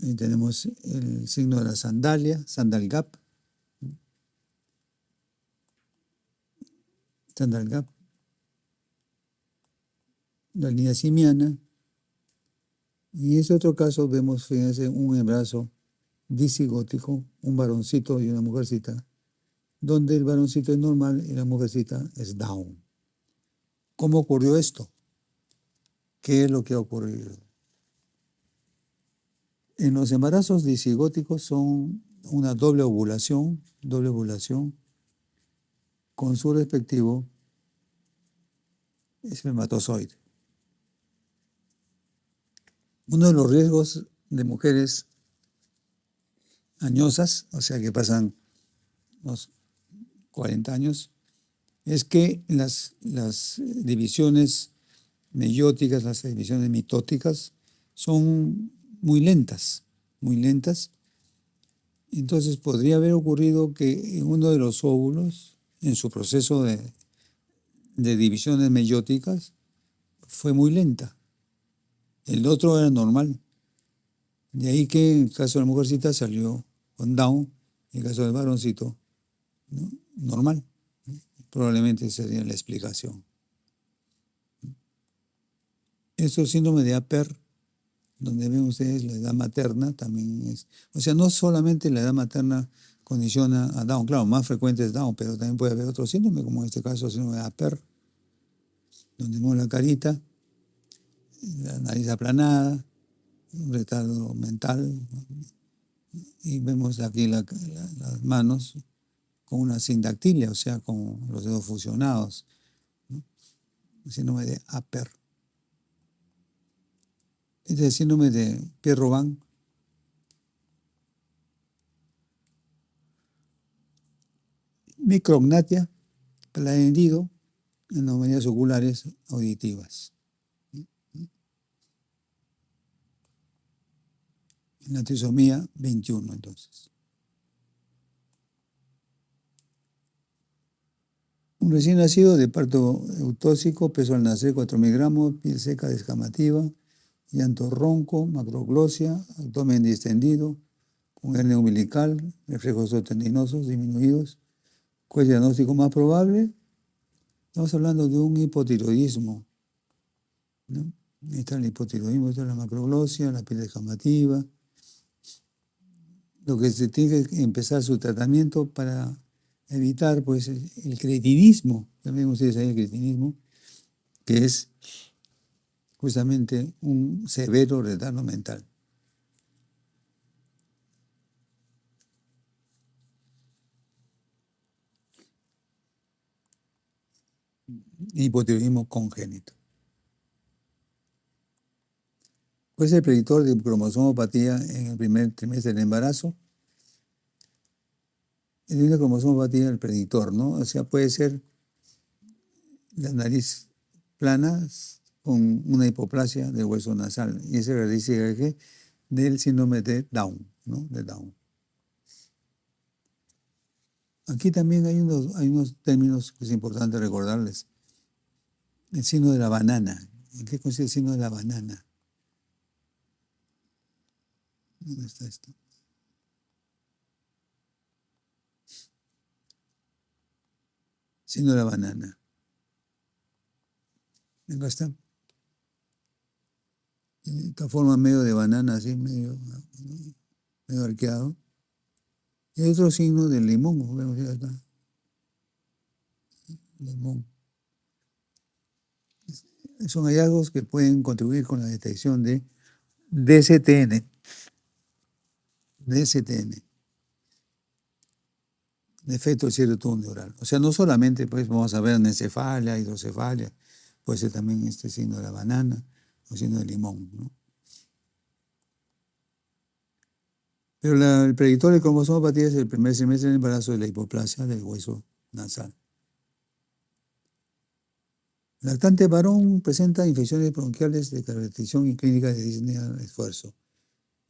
Ahí tenemos el signo de la sandalia, sandal gap. Sandal gap. La línea simiana. Y en ese otro caso vemos, fíjense, un embarazo disigótico, un varoncito y una mujercita, donde el varoncito es normal y la mujercita es Down. ¿Cómo ocurrió esto? ¿Qué es lo que ha ocurrido? En los embarazos disigóticos son una doble ovulación con su respectivo espermatozoide. Uno de los riesgos de mujeres añosas, o sea que pasan los 40 años, es que las divisiones meióticas, las divisiones mitóticas, son muy lentas. Entonces podría haber ocurrido que en uno de los óvulos, en su proceso de divisiones meióticas, fue muy lenta. El otro era normal. De ahí que en el caso de la mujercita salió con Down, en el caso del varoncito, ¿no? Normal. Probablemente sería la explicación. Eso síndrome de Aper, donde ven ustedes la edad materna, también es. O sea, no solamente la edad materna condiciona a Down, claro, más frecuente es Down, pero también puede haber otro síndrome, como en este caso el síndrome de Aper, donde vemos la carita, la nariz aplanada, un retardo mental, y vemos aquí las manos con una sindactilia, o sea, con los dedos fusionados, ¿no? El síndrome de Apert. Este es el síndrome de Pierre-Robin. Micrognatia, hendido, anomalías oculares auditivas. La trisomía 21, entonces. Un recién nacido de parto eutóxico, peso al nacer 4.000 gramos, piel seca descamativa, llanto ronco, macroglosia, abdomen distendido, con hernia umbilical, reflejos tendinosos disminuidos. ¿Cuál es el diagnóstico más probable? Estamos hablando de un hipotiroidismo, ¿no? Ahí está el hipotiroidismo, está la macroglosia, la piel descamativa. Lo que se tiene que empezar su tratamiento para evitar pues, el cretinismo, también ustedes saben el cretinismo, que es justamente un severo retardo mental. Hipotiroidismo congénito. Puede ser predictor de cromosomopatía en el primer trimestre del embarazo. Es una cromosomopatía el predictor, ¿no? O sea, puede ser la nariz plana con una hipoplasia del hueso nasal. Y ese es la característica del síndrome de Down, ¿no? De Down. Aquí también hay unos términos que es importante recordarles. El signo de la banana. ¿En qué consiste el signo de la banana? ¿Dónde está esto? Signo de la banana. Acá está. Esta forma medio de banana, así, medio arqueado. Y hay otro signo del limón, vemos acá. Limón. Son hallazgos que pueden contribuir con la detección de DSTN. Defecto del cierre tubo neural. O sea, no solamente pues, vamos a ver anencefalia, hidrocefalia, puede ser también este signo de la banana o signo del limón, ¿no? Pero el predictor de cromosomopatía es el primer semestre del embarazo de la hipoplasia del hueso nasal. El lactante varón presenta infecciones bronquiales de caracterización y clínica de disnea al esfuerzo.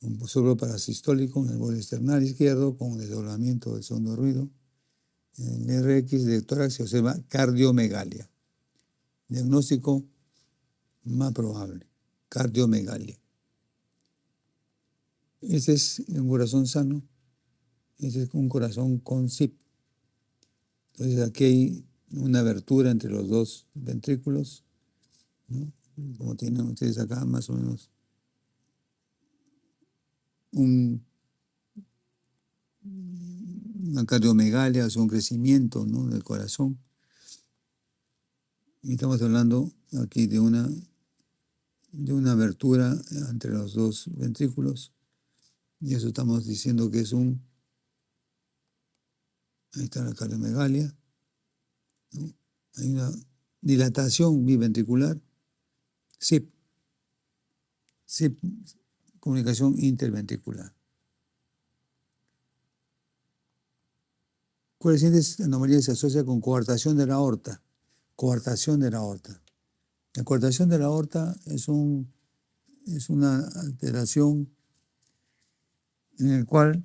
Un soplo parasistólico en el borde externo izquierdo con desdoblamiento del segundo ruido. En el RX de tórax se observa cardiomegalia. Diagnóstico más probable, cardiomegalia. Este es un corazón sano, este es un corazón con SIP. Entonces aquí hay una abertura entre los dos ventrículos, ¿no? Como tienen ustedes acá más o menos una cardiomegalia, o sea, un crecimiento, ¿no? Del corazón. Y estamos hablando aquí de una abertura entre los dos ventrículos. Y eso estamos diciendo que es ahí está la cardiomegalia, ¿no? Hay una dilatación biventricular, SIP, comunicación interventricular. ¿Cuáles siguientes anomalías se asocia con coartación de la aorta? Coartación de la aorta. La coartación de la aorta es una alteración en la cual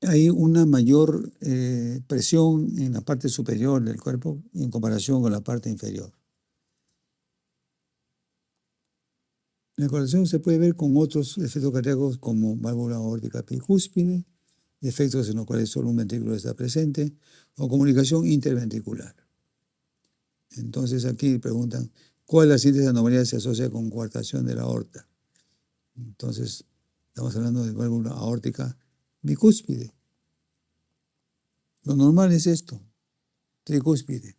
hay una mayor presión en la parte superior del cuerpo en comparación con la parte inferior. La coartación se puede ver con otros efectos cardíacos como válvula aórtica bicúspide, defectos en los cuales solo un ventrículo está presente, o comunicación interventricular. Entonces aquí preguntan, ¿cuál de las siguientes anomalías se asocia con coartación de la aorta? Entonces, estamos hablando de válvula aórtica bicúspide. Lo normal es esto. tricúspide.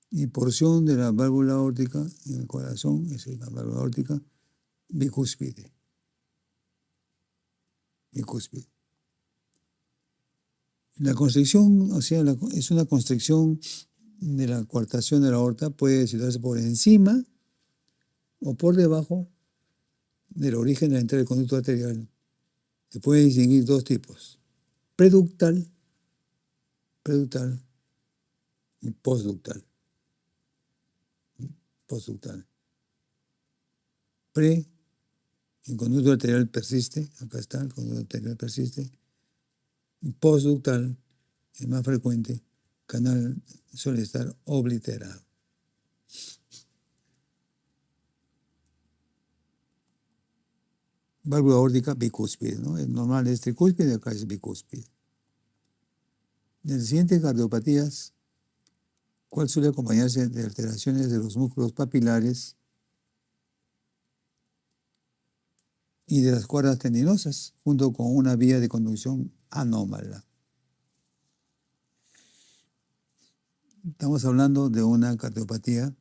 Y porción de la válvula aórtica en el corazón es la válvula aórtica bicúspide. Bicúspide. La constricción, o sea, es una constricción de la coartación de la aorta, puede situarse por encima o por debajo del origen de la entrada del conducto arterial. Se pueden distinguir dos tipos: preductal y postductal. Postductal. El conducto arterial persiste, acá está, el conducto arterial persiste. Postductal es más frecuente, el canal suele estar obliterado. Válvula aórtica bicúspide, ¿no? El normal es tricúspide, acá es bicúspide. En las siguientes cardiopatías, ¿cuál suele acompañarse de alteraciones de los músculos papilares y de las cuerdas tendinosas, junto con una vía de conducción anómala? Estamos hablando de una cardiopatía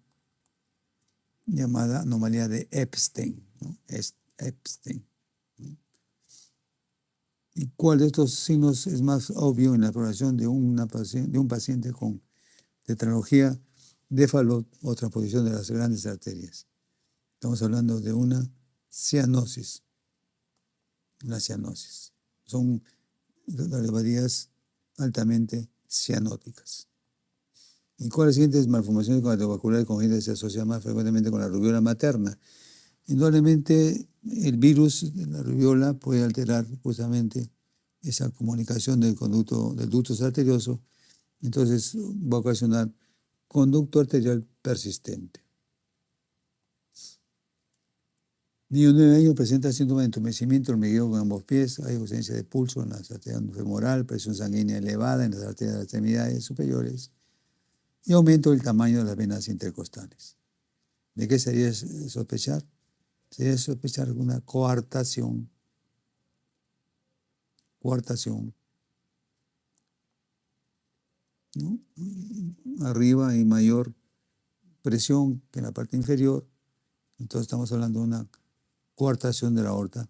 llamada anomalía de Epstein, ¿no? Es Epstein. ¿Y cuál de estos signos es más obvio en la exploración de un paciente con tetralogía de Fallot o transposición de las grandes arterias? Estamos hablando de una cianosis. La cianosis. Son cardiopatías altamente cianóticas. ¿Y cuáles siguientes malformaciones cardiovasculares congénitas se asocian más frecuentemente con la rubiola materna? Indudablemente el virus de la rubiola puede alterar justamente esa comunicación del ducto arterioso, entonces va a ocasionar conducto arterial persistente. Niño de 9 años presenta síntomas de entumecimiento hormigueo con ambos pies, hay ausencia de pulso en la arteria femoral, presión sanguínea elevada en las arterias de las extremidades superiores y aumento del tamaño de las venas intercostales. ¿De qué sería sospechar? Sería sospechar una coartación, ¿no? Arriba hay mayor presión que en la parte inferior, entonces estamos hablando de una coartación de la aorta.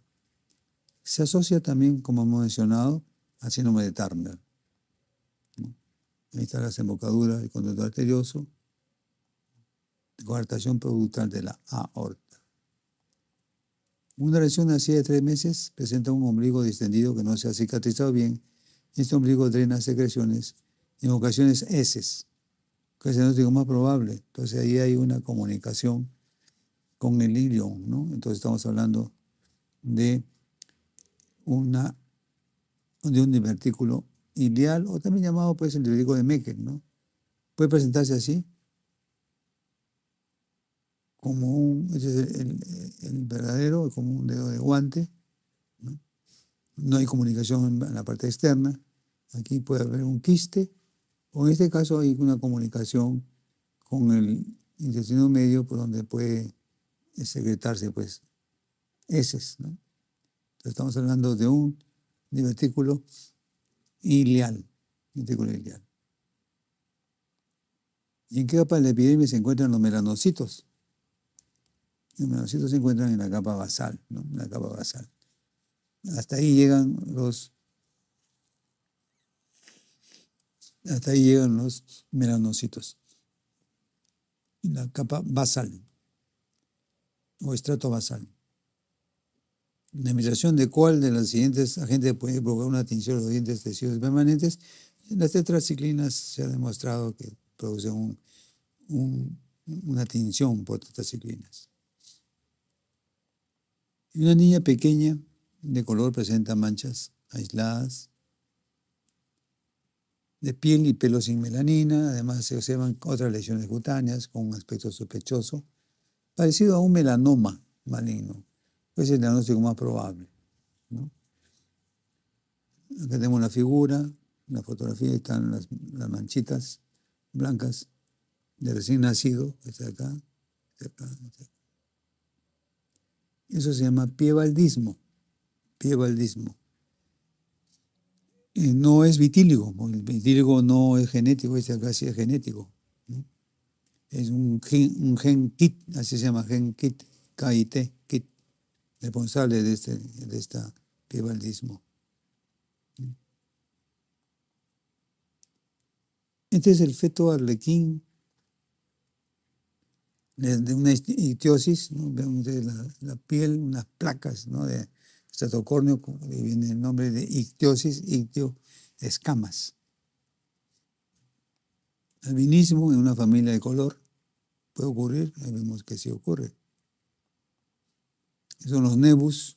Se asocia también, como hemos mencionado, al síndrome de Turner, ¿no? Ahí está la desembocadura del conducto arterioso, coartación productal de la aorta. Una lesión nacida de 3 meses presenta un ombligo distendido que no se ha cicatrizado bien. Este ombligo drena secreciones, en ocasiones heces, que es el diagnóstico más probable. Entonces ahí hay una comunicación con el ilion, ¿no? Entonces estamos hablando de un divertículo ilial, o también llamado pues el divertículo de Meckel, ¿no? Puede presentarse así, como ese es el verdadero, como un dedo de guante, ¿no? No hay comunicación en la parte externa. Aquí puede haber un quiste, o en este caso hay una comunicación con el intestino medio, por donde puede secretarse pues heces, ¿no? Entonces estamos hablando de un divertículo ilial. ¿Y en qué capa de la epidermis se encuentran los melanocitos? Los melanocitos se encuentran en la capa basal, ¿no? En la capa basal. Hasta ahí llegan los melanocitos. En la capa basal o estrato basal. La administración de cuál de los siguientes agentes puede provocar una tinción de los dientes tejidos permanentes. Las tetraciclinas se ha demostrado que producen una tinción por tetraciclinas. Y una niña pequeña de color presenta manchas aisladas de piel y pelo sin melanina. Además se observan otras lesiones cutáneas con un aspecto sospechoso, parecido a un melanoma maligno. Pues es el diagnóstico más probable, ¿no? Acá tenemos la figura, la fotografía, están las manchitas blancas de recién nacido, que está acá, está acá, está acá. Eso se llama piebaldismo. No es vitíligo, porque el vitíligo no es genético, este acá sí es genético, ¿no? Es un gen KIT, así se llama, gen KIT, KIT, KIT, responsable de esta pibaldismo. Este es el feto arlequín de una ictiosis, ¿no? Ven ustedes la piel, unas placas, ¿no? De estatocórneo, de viene el nombre de ictiosis, ictio, escamas. Albinismo en una familia de color puede ocurrir, ahí vemos que sí ocurre. Son los nebus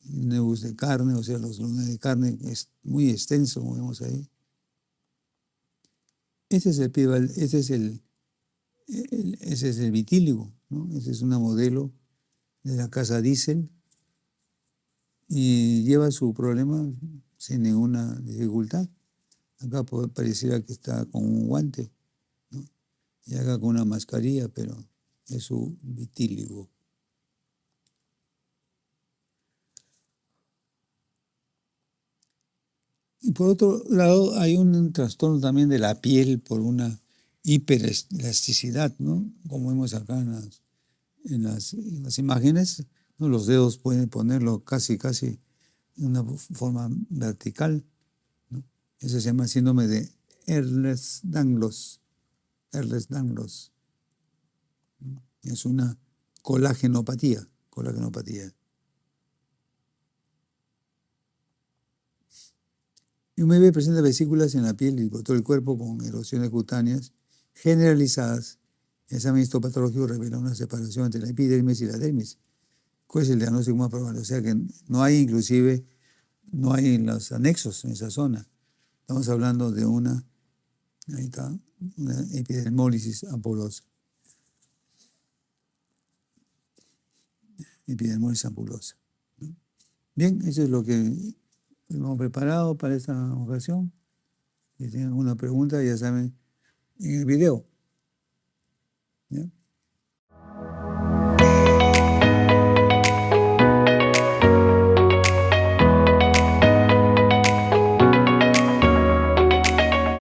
de carne, o sea, los lunares de carne, es muy extenso, como vemos ahí. Ese es ese es el vitíligo, ¿no? Ese es una modelo de la casa Diesel y lleva su problema sin ninguna dificultad. Acá pareciera que está con un guante, ¿no? Y acá con una mascarilla, pero es su vitíligo. Y por otro lado, hay un trastorno también de la piel por una hiperelasticidad, ¿no? Como vemos acá en las imágenes, ¿no? Los dedos pueden ponerlo casi en una forma vertical, ¿no? Eso se llama síndrome de Ehlers-Danlos. Ehlers-Danlos. Es una colagenopatía. Y un bebé presenta vesículas en la piel y por todo el cuerpo con erosiones cutáneas generalizadas. El examen histopatológico revela una separación entre la epidermis y la dermis. ¿Cuál es el diagnóstico más probable? O sea que no hay en los anexos en esa zona. Estamos hablando de una epidermólisis ampulosa. Epidermólisis ampulosa. Bien, eso es lo que hemos preparado para esta ocasión. Si tienen alguna pregunta, ya saben, en el video. ¿Ya?